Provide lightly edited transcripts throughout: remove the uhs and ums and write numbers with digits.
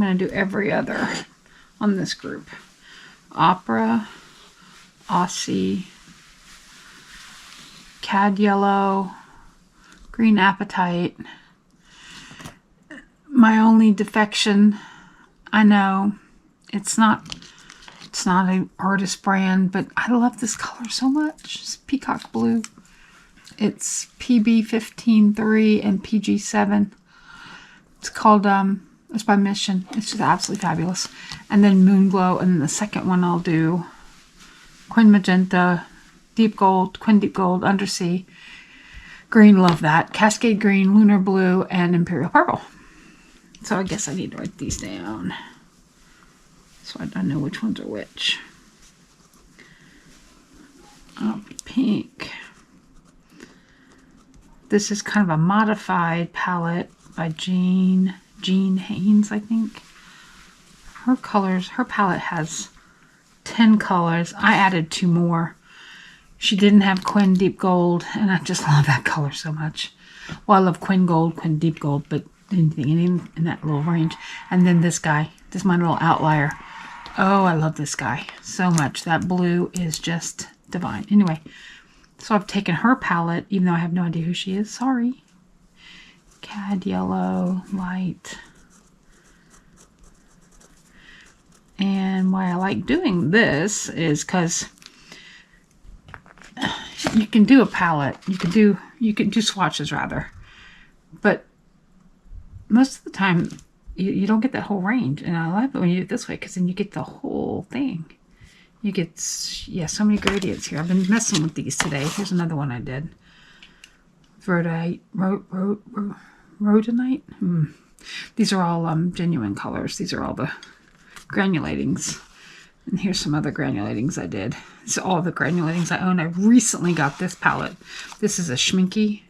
going to do every other on this group. Opera, Aussie, Cad Yellow, Green Apetite. My only defection, I know, it's not an artist brand, but I love this color so much. It's Peacock Blue. It's PB153 and PG7. It's called, it's by Mission. It's just absolutely fabulous. And then Moonglow, and then the second one I'll do Quin Magenta, Deep Gold, Quin Deep Gold, Undersea, Green, love that, Cascade Green, Lunar Blue, and Imperial Purple. So I guess I need to write these down so I know which ones are which. Pink. This is kind of a modified palette by Jean Haynes, I think. Her colors, her palette has 10 colors. I added 2 more. She didn't have Quin Deep Gold, and I just love that color so much. Well, I love Quin Gold, Quin Deep Gold, but anything in that little range. And then this guy, this is my little outlier. Oh, I love this guy so much. That blue is just divine. Anyway, so I've taken her palette, even though I have no idea who she is. Sorry. Cad Yellow Light. And why I like doing this is because you can do a palette. You can do swatches rather. But most of the time, you don't get that whole range. And I love it when you do it this way, because then you get the whole thing. You get, yeah, so many gradients here. I've been messing with these today. Here's another one I did. Rhodonite. These are all genuine colors. These are all the granulatings. And here's some other granulatings I did. This is all the granulatings I own. I recently got this palette. This is a Schminky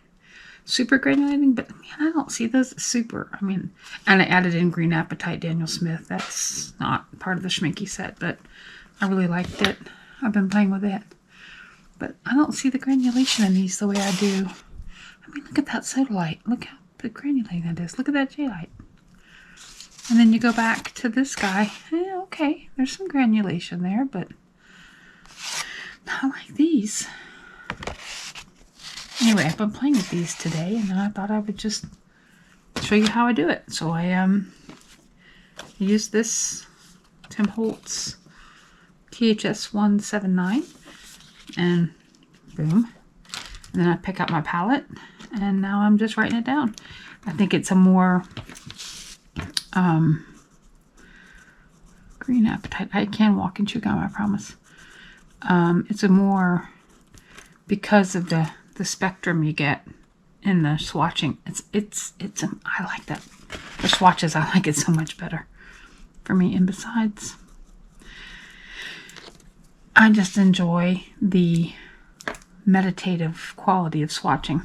super granulating, but man, I don't see those as super. I mean, and I added in Green Apetite Daniel Smith. That's not part of the Schminky set, but I really liked it. I've been playing with it. But I don't see the granulation in these the way I do. I mean, look at that soda light. Look how the granulating that is. Look at that J light. And then you go back to this guy. Okay, there's some granulation there, but not like these. Anyway, I've been playing with these today, and I thought I would just show you how I do it. So I use this Tim Holtz THS 179, and boom. And then I pick up my palette, and now I'm just writing it down. I think it's a more Green Apetite. I can walk and chew gum, I promise. It's a more, because of the spectrum you get in the swatching. I like that. For swatches, I like it so much better for me. And besides, I just enjoy the meditative quality of swatching.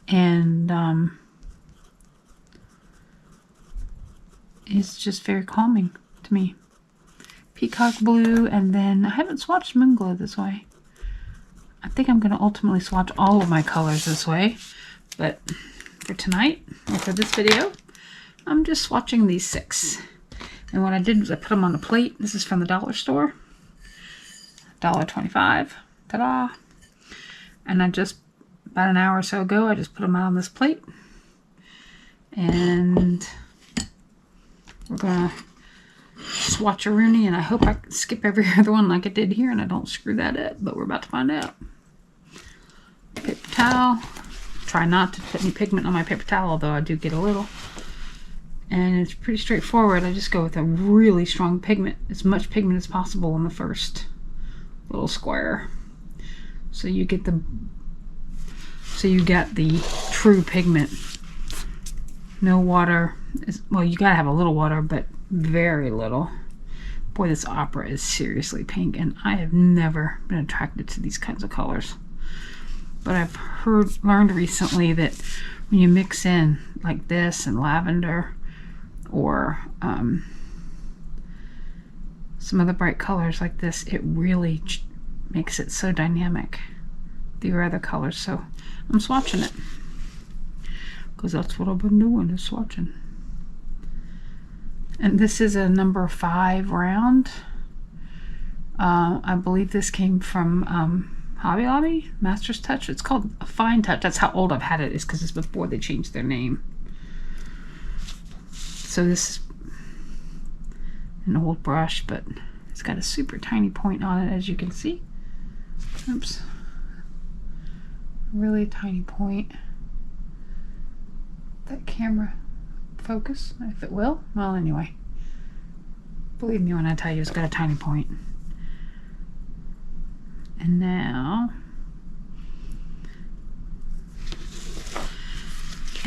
And it's just very calming to me. Peacock Blue, and then I haven't swatched Moonglow this way. I think I'm going to ultimately swatch all of my colors this way, but for tonight, or for this video, I'm just swatching these 6. And what I did was I put them on a plate. This is from the dollar store. $1.25. Ta-da! And I just, about an hour or so ago, I just put them out on this plate. And we're going to swatch a Rooney, and I hope I can skip every other one like I did here and I don't screw that up, but we're about to find out. Paper towel. Try not to put any pigment on my paper towel, although I do get a little. And it's pretty straightforward. I just go with a really strong pigment, as much pigment as possible in the first little square. So you get the true pigment. No water. Well, you gotta have a little water, but very little. Boy, this opera is seriously pink, and I have never been attracted to these kinds of colors. But I've learned recently that when you mix in like this and lavender, or some other bright colors like this, it really makes it so dynamic. The other colors, so I'm swatching it because that's what I've been doing, is swatching. And this is a number 5 round. I believe this came from Hobby Lobby, Master's Touch. It's called a Fine Touch. That's how old I've had it, is because it's before they changed their name. So this is an old brush, but it's got a super tiny point on it, as you can see. Oops. Really tiny point. That camera focus, if it will. Well, anyway. Believe me when I tell you it's got a tiny point. And now,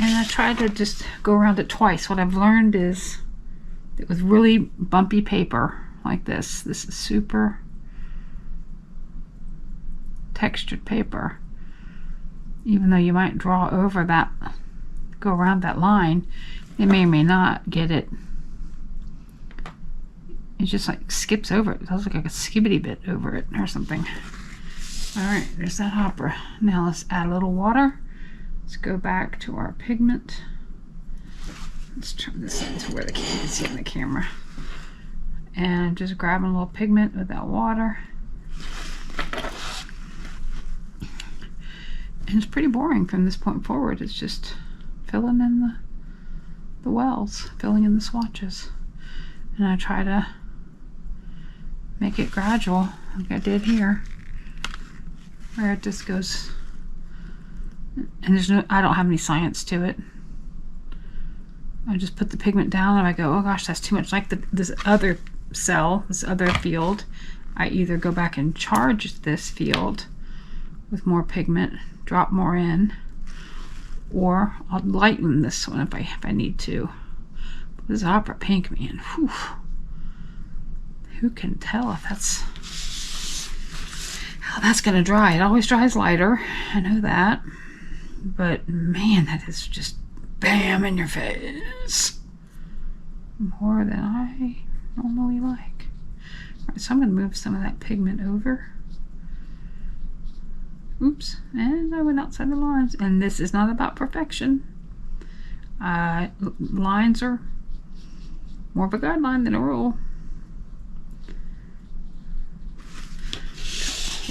and I try to just go around it twice. What I've learned is that with really bumpy paper like this is super textured paper. Even though you might draw over that, go around that line, it may or may not get it. It just like skips over it. It does look like a skibbity bit over it or something. Alright, there's that opera. Now let's add a little water. Let's go back to our pigment. Let's turn this into where you can see in the camera. And just grabbing a little pigment with that water. And it's pretty boring from this point forward. It's just filling in the wells, filling in the swatches. And I try to make it gradual, like I did here, where it just goes, and there's no, I don't have any science to it. I just put the pigment down and I go, oh gosh, that's too much like this other cell, this other field. I either go back and charge this field with more pigment, drop more in, or I'll lighten this one if I need to. But this opera pink, man, whew. Who can tell if how that's gonna dry? It always dries lighter, I know that, but man, that is just bam in your face, more than I normally like. All right, so I'm gonna move some of that pigment over. Oops, and I went outside the lines, and this is not about perfection. Lines are more of a guideline than a rule.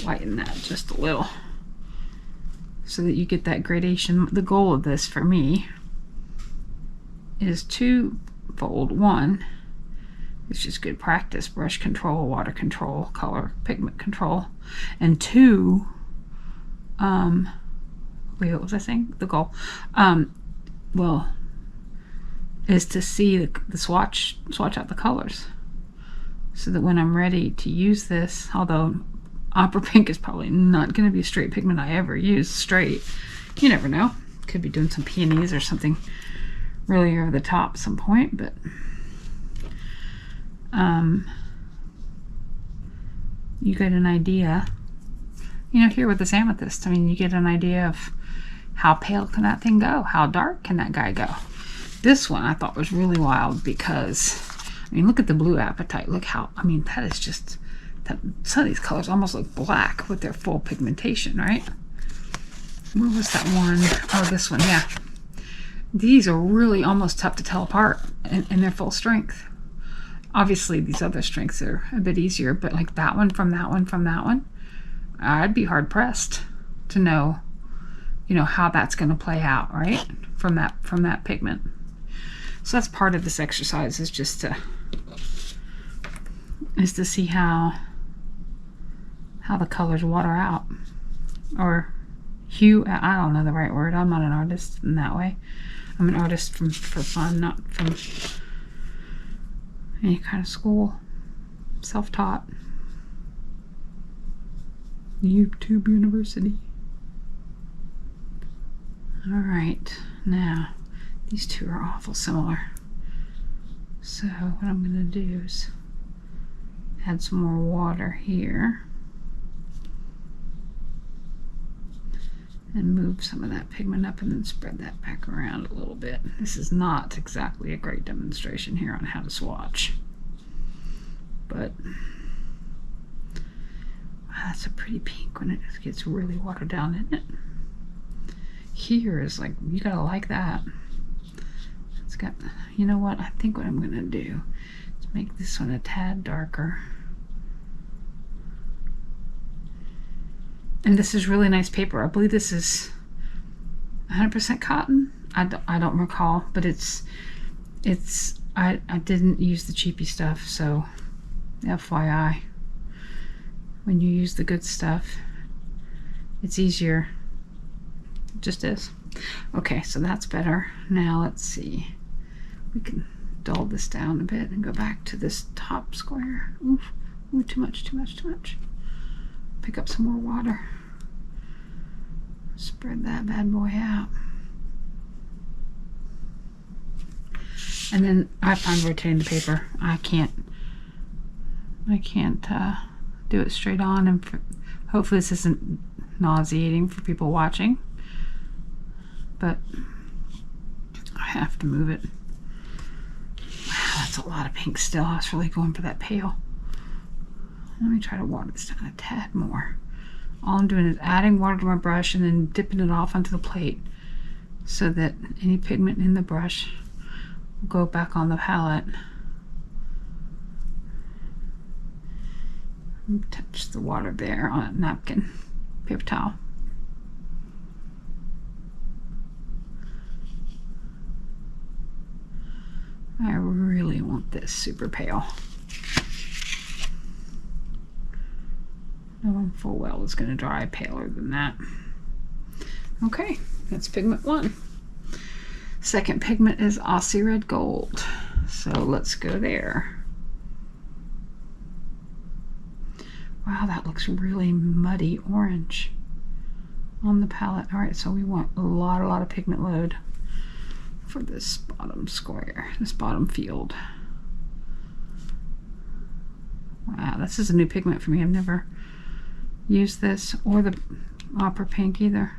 Lighten that just a little so that you get that gradation. The goal of this for me is twofold. One, it's just good practice, brush control, water control, color, pigment control. And two, wait, what was I saying? The goal, well, is to see the swatch out the colors, so that when I'm ready to use this, although opera pink is probably not going to be a straight pigment I ever use straight. You never know. Could be doing some peonies or something really over the top at some point, but you get an idea. You know, here with this amethyst, I mean, you get an idea of how pale can that thing go? How dark can that guy go? This one I thought was really wild because, I mean, look at the blue Apetite. Look how, I mean, that is just, some of these colors almost look black with their full pigmentation, right? Where was that one? Oh, this one, yeah. These are really almost tough to tell apart in their full strength. Obviously, these other strengths are a bit easier, but like that one from that one from that one, I'd be hard pressed to know, you know, how that's going to play out, right? From that pigment. So that's part of this exercise, is just to see how the colors water out, or hue. I don't know the right word. I'm not an artist in that way. I'm an artist for fun, not from any kind of school. Self-taught. YouTube University. Alright, now these two are awful similar. So what I'm going to do is add some more water here and move some of that pigment up and then spread that back around a little bit. This is not exactly a great demonstration here on how to swatch, but wow, that's a pretty pink when it gets really watered down, isn't it? Here is like, you gotta like that. It's got, you know what, I think what I'm gonna do is make this one a tad darker. And this is really nice paper. I believe this is 100% cotton. I don't recall, but I didn't use the cheapy stuff, so FYI. When you use the good stuff, it's easier. It just is. Okay, so that's better. Now let's see. We can dull this down a bit and go back to this top square. Oof, ooh, too much, too much, too much. Pick up some more water. Spread that bad boy out. And then I find rotating the paper, I can't do it straight on, and hopefully this isn't nauseating for people watching, but I have to move it. Wow, that's a lot of pink still. I was really going for that pale. Let me try to water this down a tad more. All I'm doing is adding water to my brush and then dipping it off onto the plate so that any pigment in the brush will go back on the palette. Touch the water there on a napkin, paper towel. I really want this super pale. Knowing full well it's going to dry paler than that. Okay, that's pigment 1. Second pigment is Aussie Red Gold. So let's go there. Wow, that looks really muddy orange on the palette. All right, so we want a lot of pigment load for this bottom square, this bottom field. Wow, this is a new pigment for me. I've never used this or the opera pink either.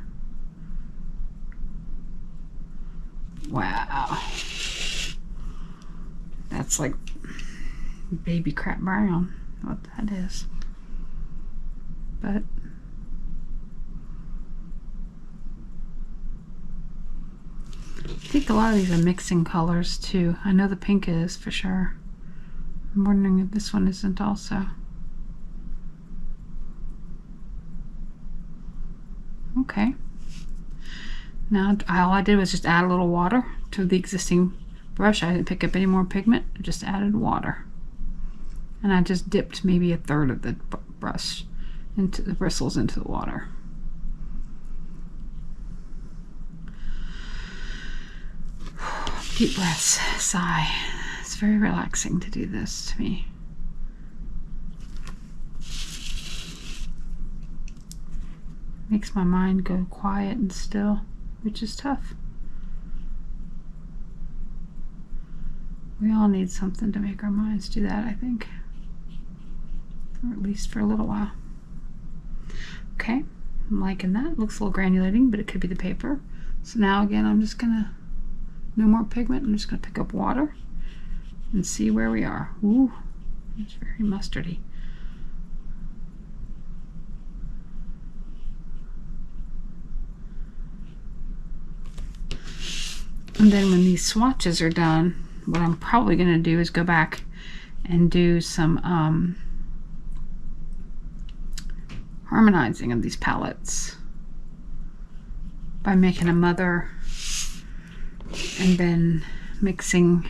Wow, that's like baby crap brown, what that is. But I think a lot of these are mixing colors too. I know the pink is for sure. I'm wondering if this one isn't also. Okay. Now all I did was just add a little water to the existing brush. I didn't pick up any more pigment. I just added water. And I just dipped maybe a third of the brush into the bristles into the water. Deep breaths, sigh. It's very relaxing to do this to me. Makes my mind go quiet and still, which is tough. We all need something to make our minds do that, I think. Or at least for a little while. Okay, I'm liking that. Looks a little granulating, but it could be the paper. So now again, I'm just gonna, no more pigment. I'm just gonna pick up water and see where we are. Ooh, it's very mustardy. And then when these swatches are done, what I'm probably gonna do is go back and do some harmonizing of these palettes by making a mother and then mixing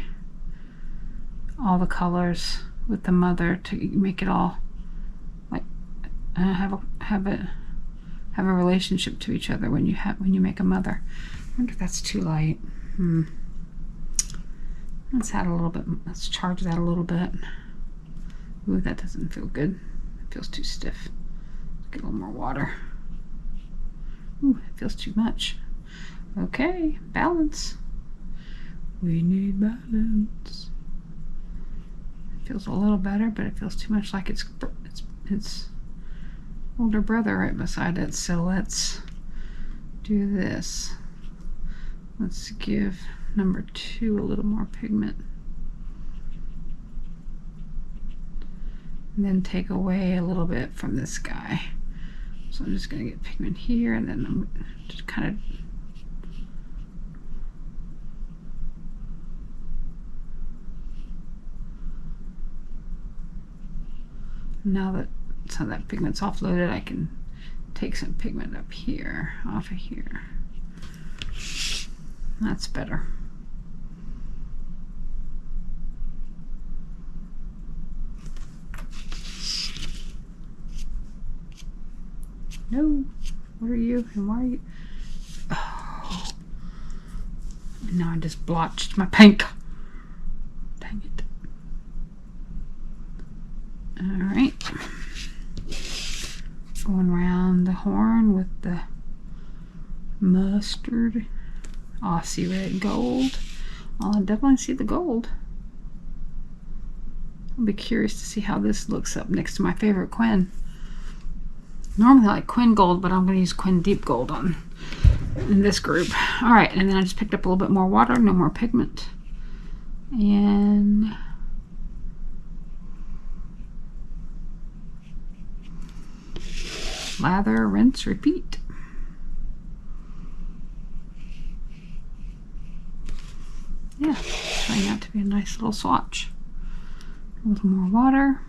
all the colors with the mother to make it all like have a relationship to each other when you make a mother. I wonder if that's too light. Let's add a little bit. Let's charge that a little bit. Ooh, that doesn't feel good. It feels too stiff. Get a little more water. Ooh, it feels too much. Okay, balance. We need balance. It feels a little better, but it feels too much like it's older brother right beside it. So let's do this. Let's give number 2 a little more pigment. And then take away a little bit from this guy. So I'm just going to get pigment here, and then I'm just kind of Now that some of that pigment's offloaded, I can take some pigment up here, off of here. That's better. No, what are you and why are you? Oh, and now I just blotched my paint. Dang it. All right, going around the horn with the mustard Aussie Red Gold. I'll definitely see the gold. I'll be curious to see how this looks up next to my favorite Quinn. Normally I like Quinn Gold, but I'm going to use Quinn Deep Gold on in this group. All right, and then I just picked up a little bit more water, no more pigment, and lather, rinse, repeat. Yeah, turning out to be a nice little swatch. A little more water.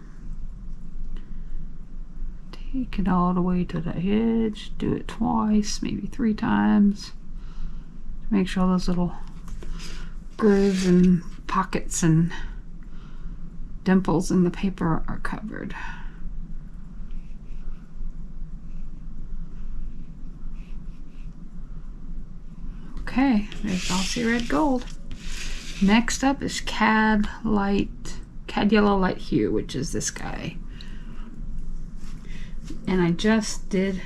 Take it all the way to the edge. Do it twice, maybe 3 times. Make sure all those little grooves and pockets and dimples in the paper are covered. Okay, there's Aussie Red Gold. Next up is Cad Yellow Light Hue, which is this guy. And I just did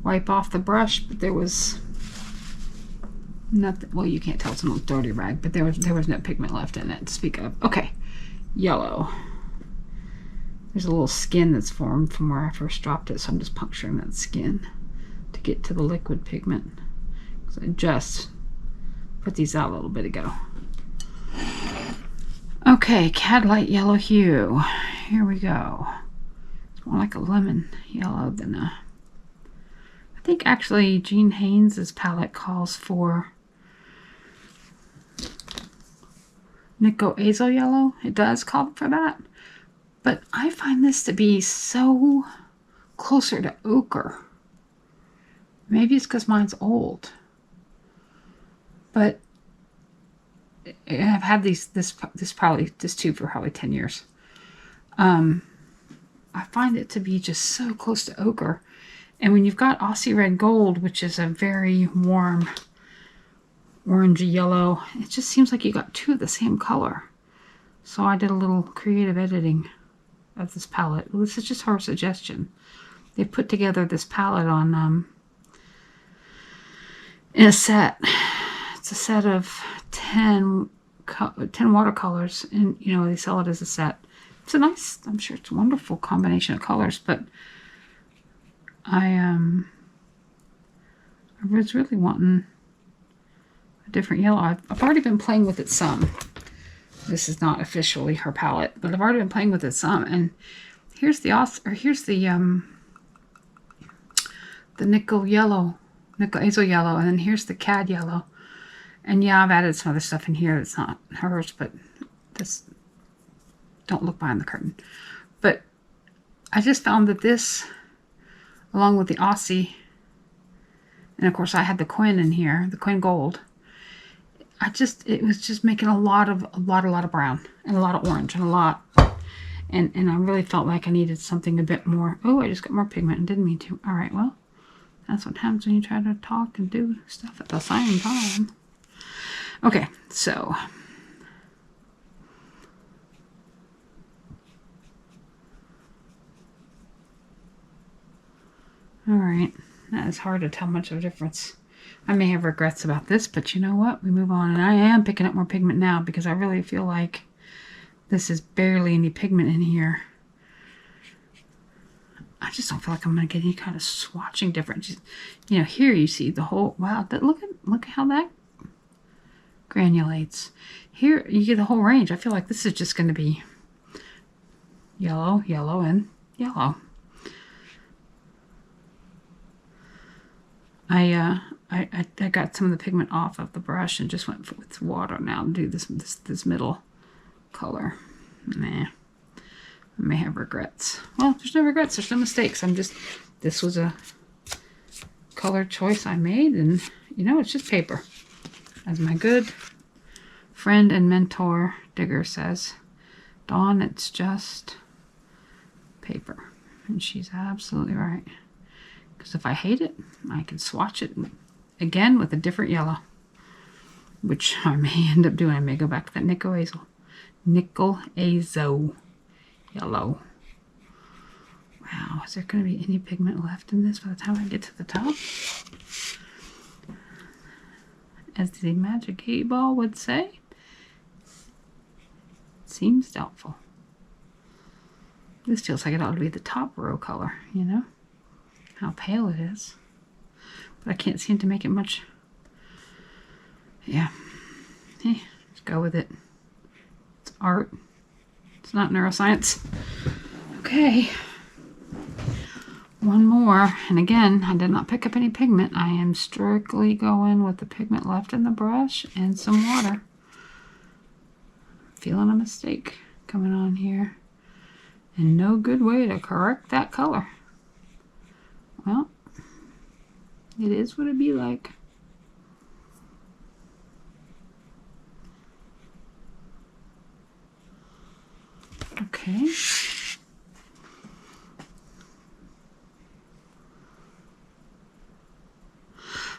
wipe off the brush, but there was nothing. Well, you can't tell it's an old dirty rag, but there was no pigment left in it to speak of. Okay, yellow. There's a little skin that's formed from where I first dropped it, so I'm just puncturing that skin to get to the liquid pigment. So I just put these out a little bit ago. Okay, Cad Light Yellow Hue. Here we go. It's more like a lemon yellow than a... I think actually Jean Haynes's palette calls for Nico Azo Yellow. It does call for that. But I find this to be so closer to ochre. Maybe it's because mine's old. But I've had this tube for probably 10 years. I find it to be just so close to ochre. And when you've got Aussie Red Gold, which is a very warm orangey yellow, it just seems like you got 2 of the same color. So I did a little creative editing of this palette. Well, this is just her suggestion. They put together this palette on in a set. It's a set of 10 watercolors, and you know, they sell it as a set. It's a nice, I'm sure it's a wonderful combination of colors, but I was really wanting a different yellow. I've already been playing with it some. This is not officially her palette, but I've already been playing with it some. And here's the Nickel Yellow, Nickel Azo Yellow, and then here's the Cad Yellow. And yeah, I've added some other stuff in here that's not hers, but this, don't look behind the curtain. But I just found that this, along with the Aussie, and of course I had the Quinn in here, the Quinn Gold, it was just making a lot of brown and a lot of orange and a lot, and I really felt like I needed something a bit more. Oh, I just got more pigment and didn't mean to. All right, well, that's what happens when you try to talk and do stuff at the same time. Okay, so all right, that is hard to tell much of a difference. I may have regrets about this, but you know what? We move on, and I am picking up more pigment now because I really feel like this is barely any pigment in here. I just don't feel like I'm going to get any kind of swatching difference. You know, here you see the whole, wow, look at how that granulates. Here you get the whole range. I feel like this is just going to be yellow, yellow, and yellow. I got some of the pigment off of the brush and just went with water now to do this middle color. Nah. I may have regrets. Well, there's no regrets. There's no mistakes. This was a color choice I made, and you know, it's just paper. As my good friend and mentor Digger says, Dawn, it's just paper. And she's absolutely right. Because if I hate it, I can swatch it again with a different yellow, which I may end up doing. I may go back to that nickel azo yellow. Wow, is there going to be any pigment left in this by the time I get to the top? As the Magic 8 Ball would say, seems doubtful. This feels like it ought to be the top row color, you know? How pale it is. But I can't seem to make it much. Yeah. Hey, let's go with it. It's art. It's not neuroscience. Okay. One more. And again, I did not pick up any pigment. I am strictly going with the pigment left in the brush and some water. Feeling a mistake coming on here. And no good way to correct that color. Well, it is what it be like. Okay.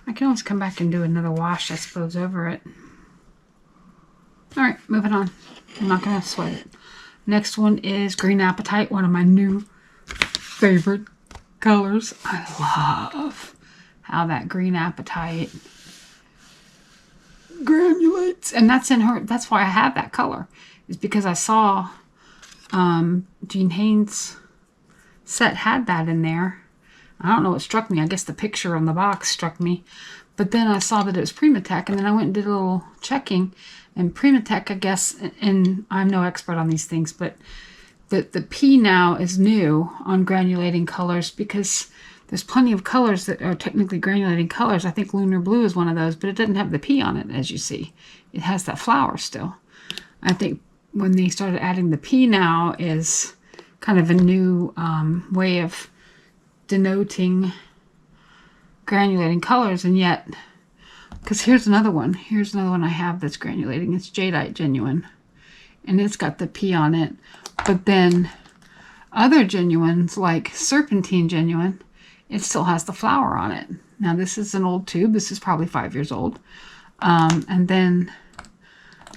I can always come back and do another wash, I suppose, over it. Alright, moving on. I'm not going to sweat it. Next one is Green Apetite, one of my new favorite colors. I love how that Green Apetite granulates. And that's in her, that's why I have that color. Is because I saw Jean Haynes' set had that in there. I don't know what struck me. I guess the picture on the box struck me. But then I saw that it was Primatech, and then I went and did a little checking. And Primatech, I guess, and I'm no expert on these things, but the P now is new on granulating colors because there's plenty of colors that are technically granulating colors. I think Lunar Blue is one of those, but it doesn't have the P on it, as you see. It has that flower still. I think when they started adding the P now is kind of a new way of denoting granulating colors, and yet, because here's another one I have that's granulating. It's Apetite Genuine, and it's got the P on it. But then other genuines like Serpentine Genuine, it still has the flower on it. Now this is an old tube. This is probably 5 years old. And then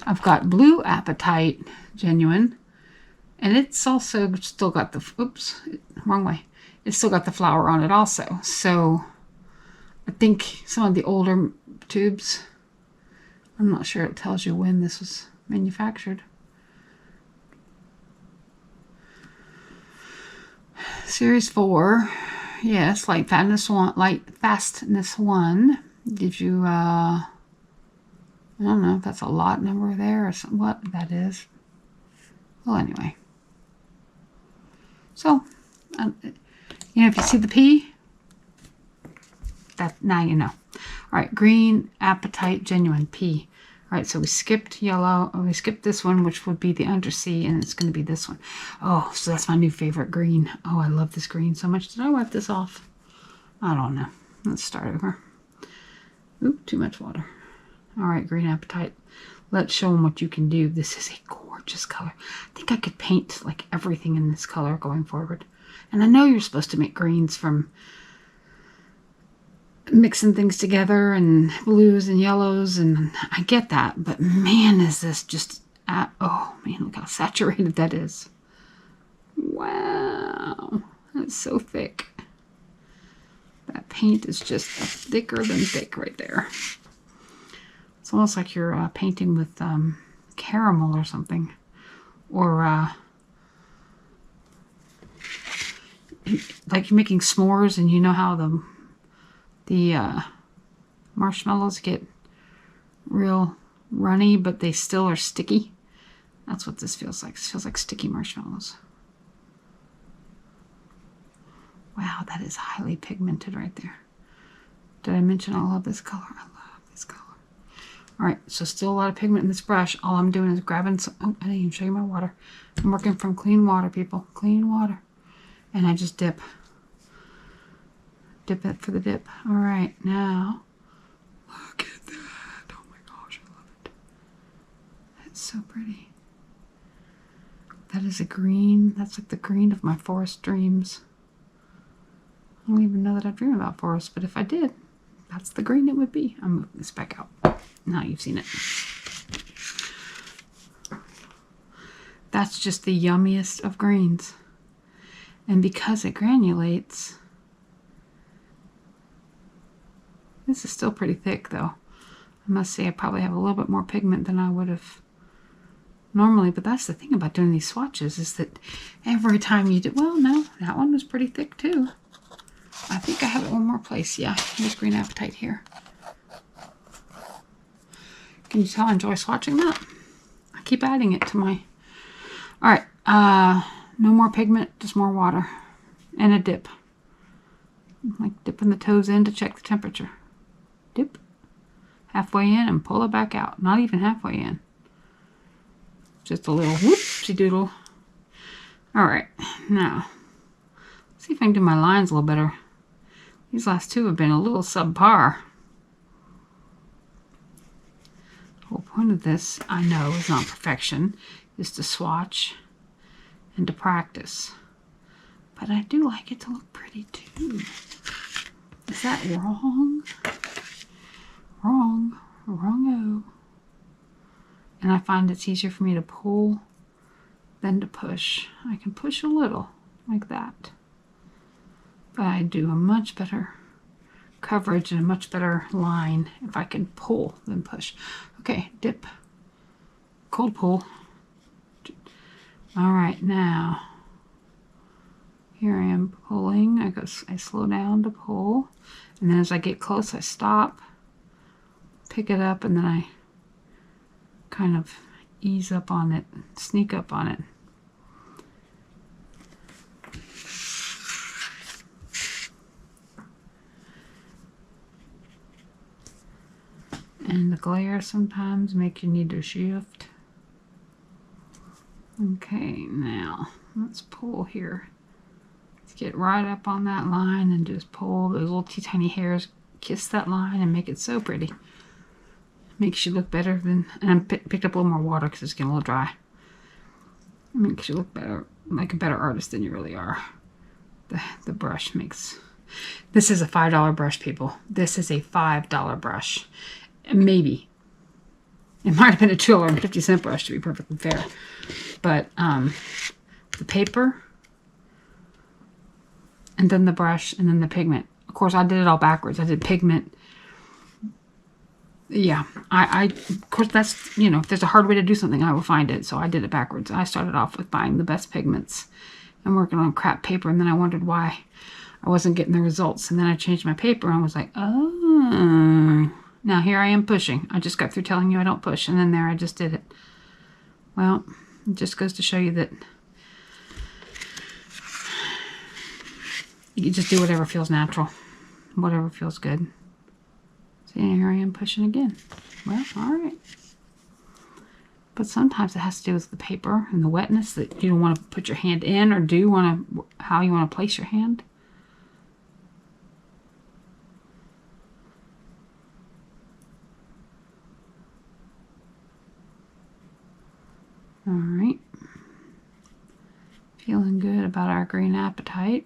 I've got Blue Apetite Genuine, and it's also still got the, oops, wrong way. It's still got the flower on it also. So I think some of the older tubes, I'm not sure it tells you when this was manufactured. Series 4, yes, Light Fastness 1 gives you, I don't know if that's a lot number there or something, what that is. Well, anyway. So, you know, if you see the P, that now you know. All right, Green Apetite Genuine P. All right, so we skipped yellow. We skipped this one, which would be the undersea, and it's going to be this one. Oh, so that's my new favorite green. Oh, I love this green so much. Did I wipe this off? I don't know. Let's start over. Oop, too much water. All right, Green Apetite. Let's show them what you can do. This is a gorgeous color. I think I could paint like everything in this color going forward. And I know you're supposed to make greens from mixing things together and blues and yellows, and I get that, but man, is this just, oh man, look how saturated that is. Wow, that's so thick. That paint is just thicker than thick right there. It's almost like you're painting with caramel or something, or like you're making s'mores, and you know how the marshmallows get real runny, but they still are sticky. That's what this feels like. This feels like sticky marshmallows. Wow, that is highly pigmented right there. Did I mention I love this color? I love this color. All right, so still a lot of pigment in this brush. All I'm doing is grabbing some, oh, I didn't even show you my water. I'm working from clean water, people, clean water. And I just dip it for the dip. All right, now, look at that. Oh my gosh, I love it. That's so pretty. That is a green. That's like the green of my forest dreams. I don't even know that I dream about forests, but if I did, that's the green it would be. I'm moving this back out. Now you've seen it. That's just the yummiest of greens. And because it granulates, this is still pretty thick though. I must say I probably have a little bit more pigment than I would have normally, but that's the thing about doing these swatches is that every time you do, well, no, that one was pretty thick too. I think I have it one more place. Yeah, here's green apetite here. Can you tell I enjoy swatching that? I keep adding it to my... All right, no more pigment, just more water and a dip. Like dipping the toes in to check the temperature. Dip halfway in and pull it back out. Not even halfway in. Just a little whoopsie doodle. All right, now let's see if I can do my lines a little better. These last two have been a little subpar. The whole point of this, I know, is not perfection, is to swatch and to practice. But I do like it to look pretty too. Is that wrong? Wrong. Wrong-o. And I find it's easier for me to pull than to push. I can push a little, like that. But I do a much better coverage and a much better line if I can pull than push. Okay, dip. Cold pull. All right, now here I am pulling. I slow down to pull, and then as I get close, I stop, pick it up, and then I kind of ease up on it, sneak up on it. And the glare sometimes makes you need to shift. Okay, now let's pull here. Let's get right up on that line and just pull. Those little tiny hairs kiss that line and make it so pretty. Makes you look better than, and I picked up a little more water because it's getting a little dry. It makes you look better, like a better artist than you really are. The brush makes, this is a $5 brush, people. This is a $5 brush. Maybe. It might have been a $2.50 brush to be perfectly fair. But the paper, and then the brush, and then the pigment. Of course, I did it all backwards. I did pigment. Yeah, of course, that's, you know, if there's a hard way to do something, I will find it. So I did it backwards. I started off with buying the best pigments and working on crap paper. And then I wondered why I wasn't getting the results. And then I changed my paper and was like, oh... Now here I am pushing. I just got through telling you I don't push, and then there I just did it. Well, it just goes to show you that you just do whatever feels natural, whatever feels good. See, here I am pushing again. Well, all right. But sometimes it has to do with the paper and the wetness that you don't want to put your hand in, or do want to, how you want to place your hand. All right, feeling good about our green apetite.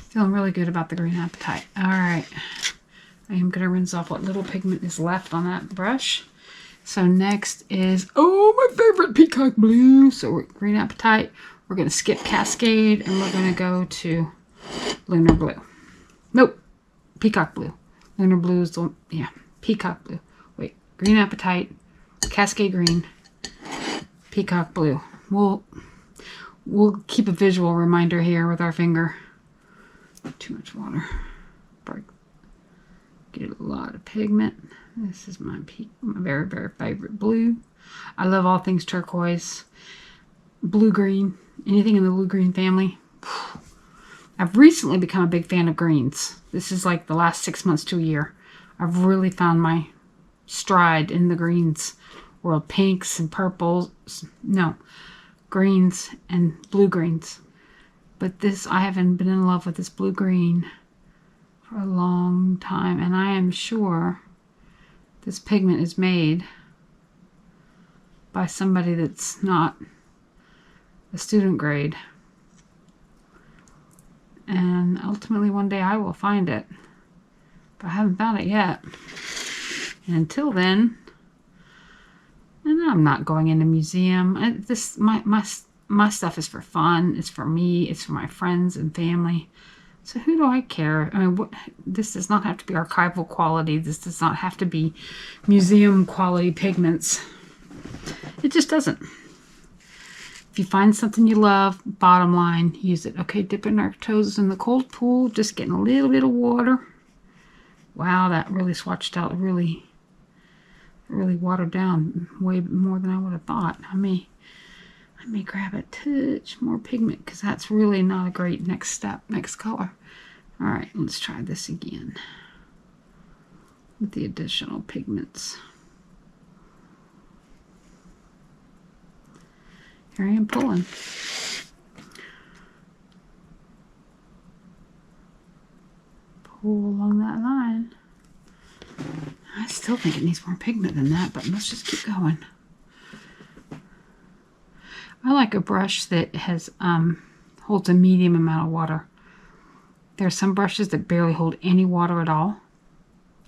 Feeling really good about the green apetite. All right, I am going to rinse off what little pigment is left on that brush. So next is, oh, my favorite, Peacock Blue. So we're green apetite. We're going to skip Cascade, and we're going to go to Lunar Blue. Nope, Peacock Blue. Lunar Blue is the one, yeah, Peacock Blue. Green apetite, Cascade green, Peacock blue. We'll keep a visual reminder here with our finger. Too much water. Get a lot of pigment. This is my very, very favorite blue. I love all things turquoise, blue green, anything in the blue green family. I've recently become a big fan of greens. This is like the last 6 months to a year. I've really found my stride in the greens world. Pinks and purples. No, greens and blue greens. But this, I haven't been in love with this blue green for a long time. And I am sure this pigment is made by somebody that's not a student grade. And ultimately one day I will find it. But I haven't found it yet. And until then, and I'm not going in a museum. My stuff is for fun. It's for me. It's for my friends and family. So who do I care? I mean, this does not have to be archival quality. This does not have to be museum quality pigments. It just doesn't. If you find something you love, bottom line, use it. Okay, dipping our toes in the cold pool, just getting a little bit of water. Wow, that really swatched out, really watered down way more than I would have thought. I may grab a touch more pigment because that's really not a great next step, next color. All right, let's try this again with the additional pigments. Here I am pulling. Pull along that line. I still think it needs more pigment than that, but let's just keep going. I like a brush that has holds a medium amount of water. There are some brushes that barely hold any water at all.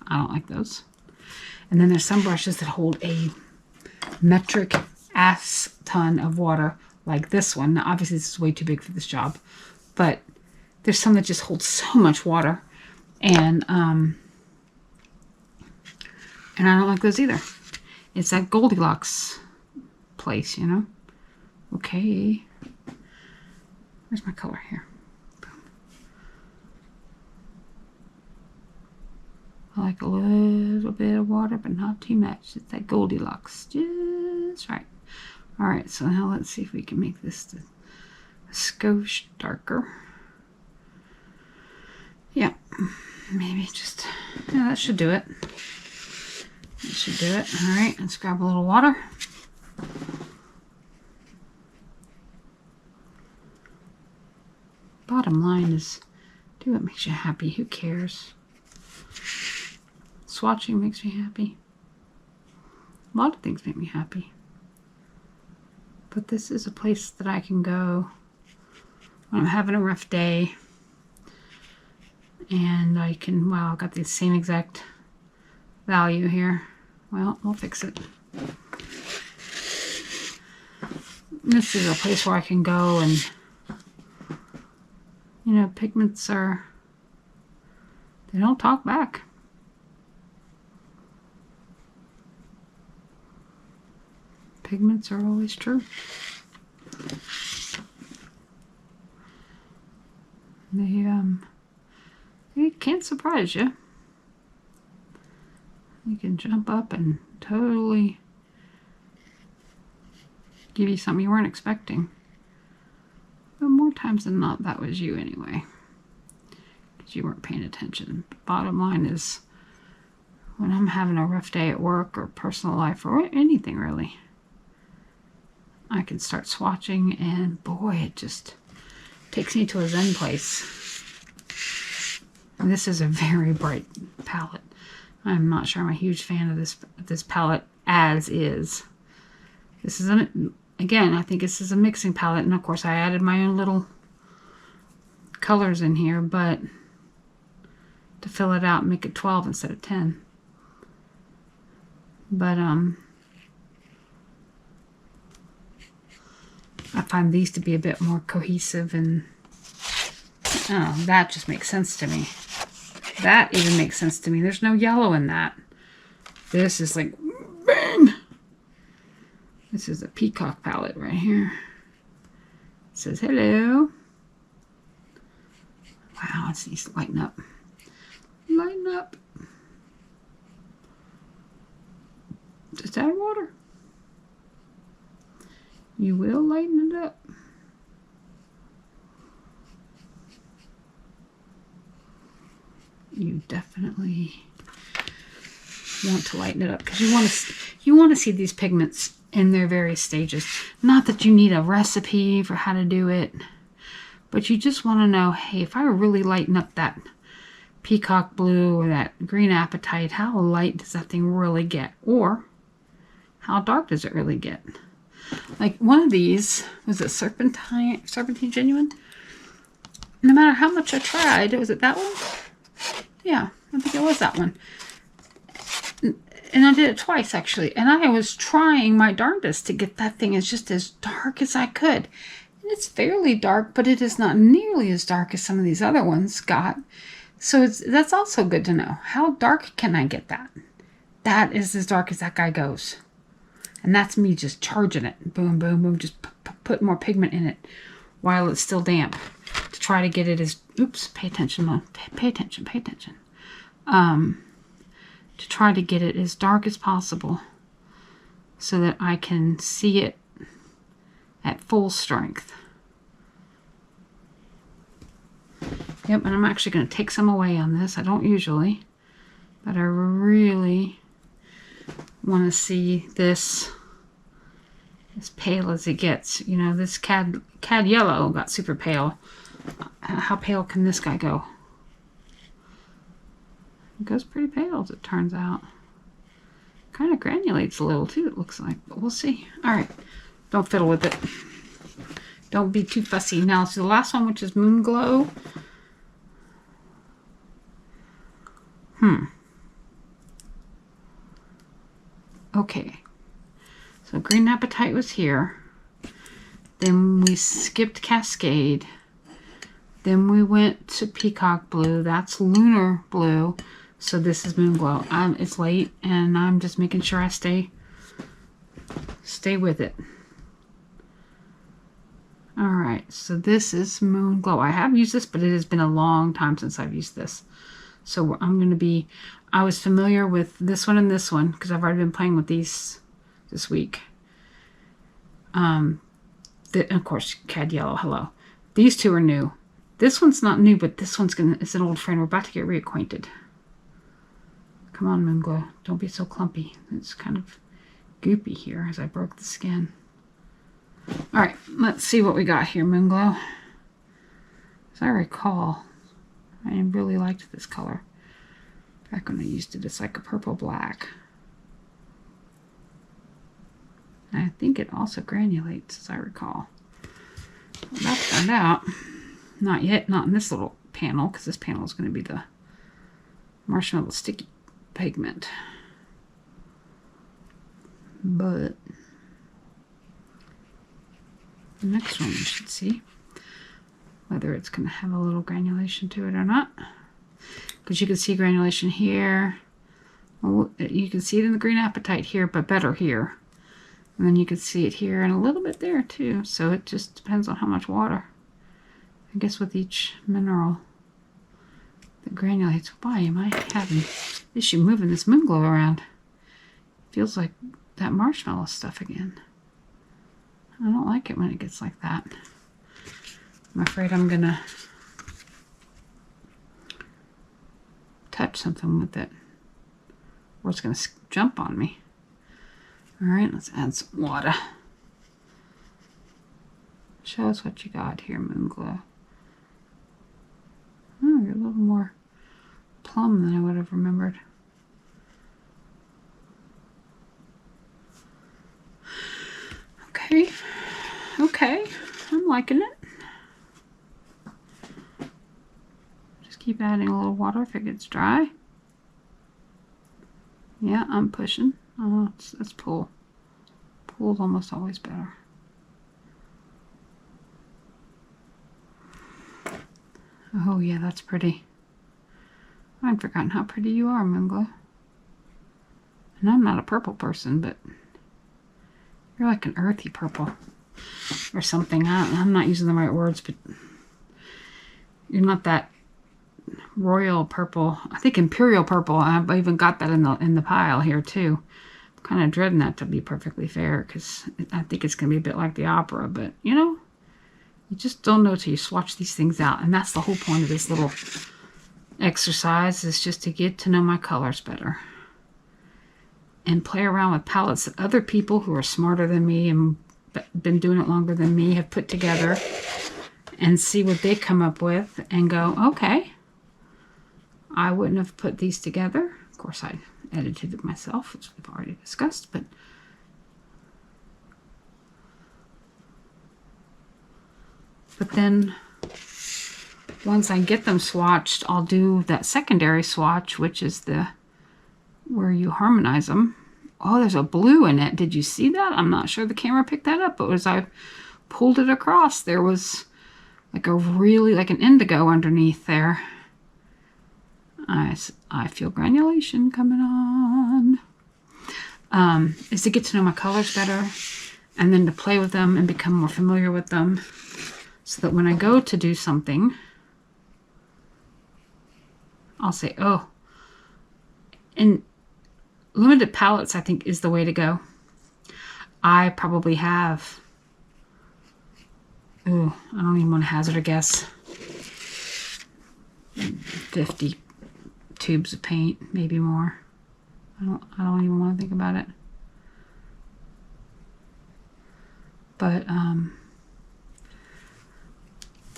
I don't like those. And then there's some brushes that hold a metric ass ton of water, like this one. Now, obviously, this is way too big for this job, but there's some that just hold so much water, and I don't like those either. It's that Goldilocks place, you know. Okay, where's my color here? I like a little bit of water, but not too much. It's that Goldilocks, just right. All right, so now let's see if we can make this a skosh darker. Yeah, maybe just, yeah, that should do it. That should do it. All right, let's grab a little water. Bottom line is, do what makes you happy. Who cares? Swatching makes me happy. A lot of things make me happy. But this is a place that I can go when I'm having a rough day. And I can, wow, I got the same exact value here. Well, we'll fix it. This is a place where I can go and, you know, pigments are, they don't talk back. Pigments are always true. They can't surprise you. They can jump up and totally give you something you weren't expecting. But more times than not, that was you anyway, because you weren't paying attention. But bottom line is, when I'm having a rough day at work or personal life or anything really, I can start swatching, and boy, it just takes me to a zen place. And this is a very bright palette. I'm not sure I'm a huge fan of this palette as is. This is again, I think this is a mixing palette, and of course I added my own little colors in here, but to fill it out and make it 12 instead of 10. But I find these to be a bit more cohesive, and oh, that just makes sense to me. That even makes sense to me. There's no yellow in that. This is like, bang! This is a Peacock palette right here. It says hello. Wow, it needs to lighten up. Lighten up. Just add water. You will lighten it up. you definitely want to lighten it up because you want to see these pigments in their various stages. Not that you need a recipe for how to do it, but you just want to know, hey, if I really lighten up that Peacock Blue or that green Apetite, how light does that thing really get? Or how dark does it really get? Like one of these, was it Serpentine Genuine? No matter how much I tried, was it that one? Yeah, I think it was that one. And I did it twice, actually. And I was trying my darndest to get that thing as just as dark as I could. And it's fairly dark, but it is not nearly as dark as some of these other ones got. So that's also good to know. How dark can I get that? That is as dark as that guy goes. And that's me just charging it. Boom, boom, boom. Just put more pigment in it while it's still damp. To try to get it as... Oops, pay attention, Mom. Pay attention, pay attention. To try to get it as dark as possible so that I can see it at full strength. Yep, and I'm actually going to take some away on this. I don't usually, but I really want to see this as pale as it gets. You know, this cad yellow got super pale. How pale can this guy go? It goes pretty pale as it turns out. Kind of granulates a little too, it looks like, but we'll see. Alright, don't fiddle with it. Don't be too fussy. Now, so the last one, which is Moonglow. Okay. So green Apetite was here. Then we skipped Cascade. Then we went to Peacock Blue. That's Lunar Blue. So this is Moonglow. It's late, and I'm just making sure I stay with it. Alright, so this is Moonglow. I have used this, but it has been a long time since I've used this. So I'm going to be... I was familiar with this one and this one, because I've already been playing with these this week. Of course, Cad Yellow, hello. These two are new. This one's not new, but this one's it's an old friend. We're about to get reacquainted. Come on, Moonglow. Don't be so clumpy. It's kind of goopy here as I broke the skin. Alright, let's see what we got here, Moonglow. As I recall, I really liked this color. Back when I used it, it's like a purple black. And I think it also granulates, as I recall. We're about to find out. Not yet, not in this little panel, because this panel is going to be the marshmallow sticky pigment. But the next one you should see whether it's going to have a little granulation to it or not. Because you can see granulation here. Well, you can see it in the green Apetite here, but better here. And then you can see it here and a little bit there too. So it just depends on how much water. I guess with each mineral that granulates. Why am I having issue moving this Moonglow around? Feels like that marshmallow stuff again. I don't like it when it gets like that. I'm afraid I'm gonna touch something with it, or it's gonna jump on me. Alright, let's add some water. Show us what you got here, Moonglow. Oh, you're a little more plum than I would have remembered. Okay. Okay. I'm liking it. Just keep adding a little water if it gets dry. Yeah, I'm pushing. Oh, let's pull. Pull's almost always better. Oh yeah, that's pretty. I'd forgotten how pretty you are, Moonglow. And I'm not a purple person, but you're like an earthy purple or something. I'm not using the right words, but you're not that royal purple. I think imperial purple. I've even got that in the pile here too. I'm kind of dreading that, to be perfectly fair, because I think it's going to be a bit like the opera, but you know, you just don't know till you swatch these things out, and that's the whole point of this little exercise is just to get to know my colors better and play around with palettes that other people who are smarter than me and been doing it longer than me have put together, and see what they come up with and go, okay, I wouldn't have put these together. Of course, I edited it myself, which we've already discussed, but then once I get them swatched, I'll do that secondary swatch, which is where you harmonize them. Oh, there's a blue in it. Did you see that? I'm not sure the camera picked that up, but as I pulled it across, there was like an indigo underneath there. I feel granulation coming on. Is to get to know my colors better, and then to play with them and become more familiar with them, so that when I go to do something, I'll say, oh, and limited palettes, I think, is the way to go. I probably have, I don't even want to hazard a guess, 50 tubes of paint, maybe more. I don't even want to think about it. But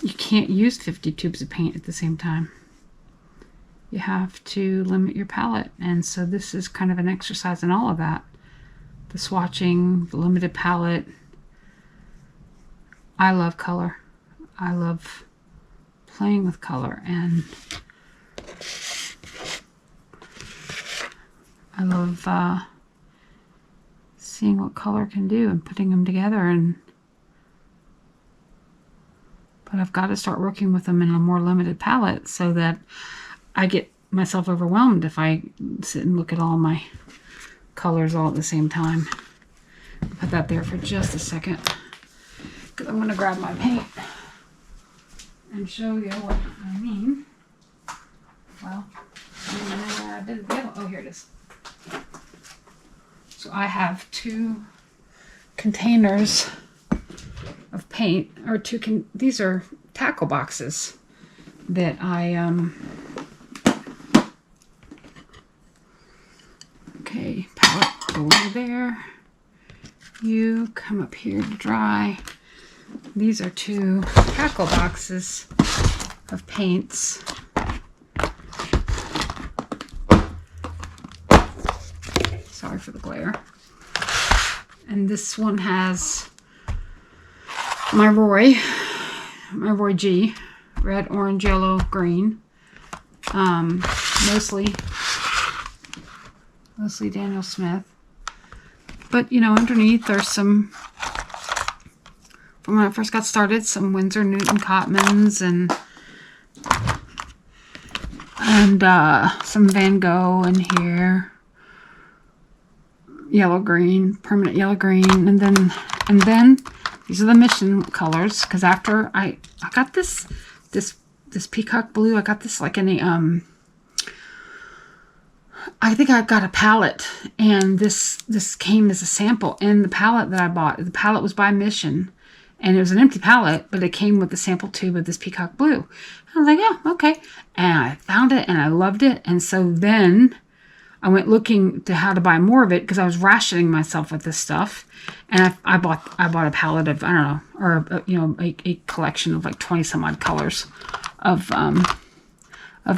you can't use 50 tubes of paint at the same time. You have to limit your palette, and so this is kind of an exercise in all of that. The swatching, the limited palette. I love color. I love playing with color, and I love seeing what color can do and putting them together. But I've got to start working with them in a more limited palette, so that I get myself overwhelmed if I sit and look at all my colors all at the same time. Put that there for just a second, because I'm going to grab my paint and show you what I mean. Well, oh, here it is. So I have 2 containers of paint, or these are tackle boxes that I okay, palette, go over there. You come up here to dry. These are 2 tackle boxes of paints. Sorry for the glare. And this one has my Roy G, red, orange, yellow, green. Mostly Daniel Smith. But, you know, underneath there's some, from when I first got started, some Winsor Newton Cotmans and some Van Gogh in here. Yellow green, permanent yellow green, and then these are the Mission colors, because after I got this Peacock Blue, I got this like in a I think I got a palette, and this came as a sample in the palette that I bought. The palette was by Mission, and it was an empty palette, but it came with the sample tube of this Peacock Blue. I was like, yeah, okay. And I found it, and I loved it, and so then I went looking to how to buy more of it, because I was rationing myself with this stuff, and I bought a palette of, I don't know, or a collection of like 20 some odd colors of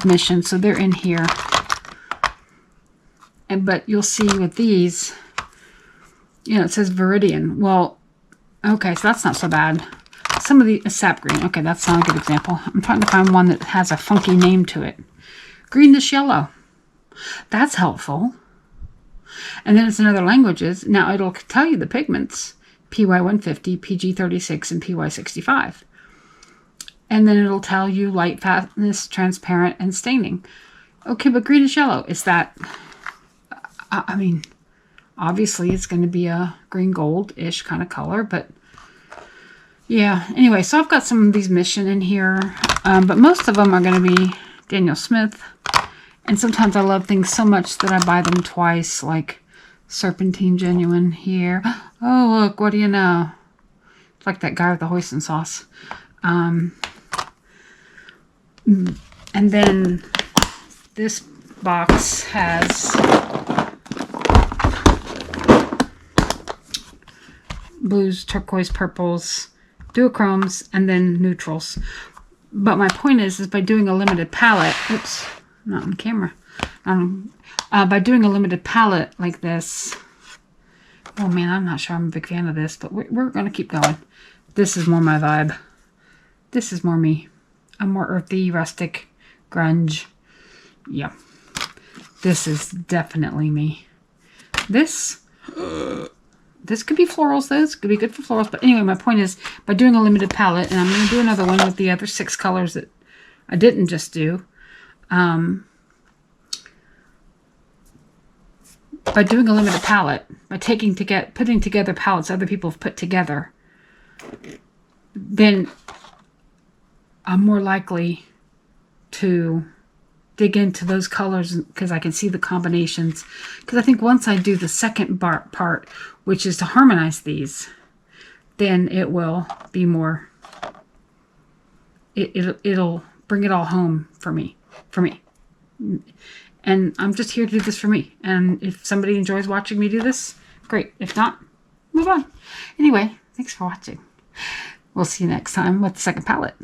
Mission. So they're in here. But you'll see with these, it says Viridian. Well, okay, so that's not so bad. Some of the sap green. Okay, that's not a good example. I'm trying to find one that has a funky name to it. Greenish yellow. That's helpful. And then it's in other languages. Now it'll tell you the pigments. PY150, PG36, and PY65. And then it'll tell you light, fatness, transparent, and staining. Okay, but greenish yellow, is that... I mean, obviously it's going to be a green gold-ish kind of color, but yeah. Anyway, so I've got some of these Mission in here, but most of them are going to be Daniel Smith. And sometimes I love things so much that I buy them twice, like Serpentine Genuine here. Oh, look, what do you know? It's like that guy with the hoisin sauce. And then This box has blues, turquoise, purples, duochromes, and then neutrals. But my point is by doing a limited palette, oops, not on camera, by doing a limited palette like this, oh man, I'm not sure I'm a big fan of this, but we're going to keep going. This is more my vibe. This is more me. I'm more earthy, rustic, grunge. Yeah. This is definitely me. This could be florals, though. This could be good for florals. But anyway, my point is, by doing a limited palette, and I'm going to do another one with the other 6 colors that I didn't just do. By doing a limited palette, by putting together palettes other people have put together, then I'm more likely to dig into those colors because I can see the combinations. Because I think once I do the second part, which is to harmonize these, then it will be more, it'll bring it all home for me. And I'm just here to do this for me. And if somebody enjoys watching me do this, great. If not, move on. Anyway, thanks for watching. We'll see you next time with the second palette.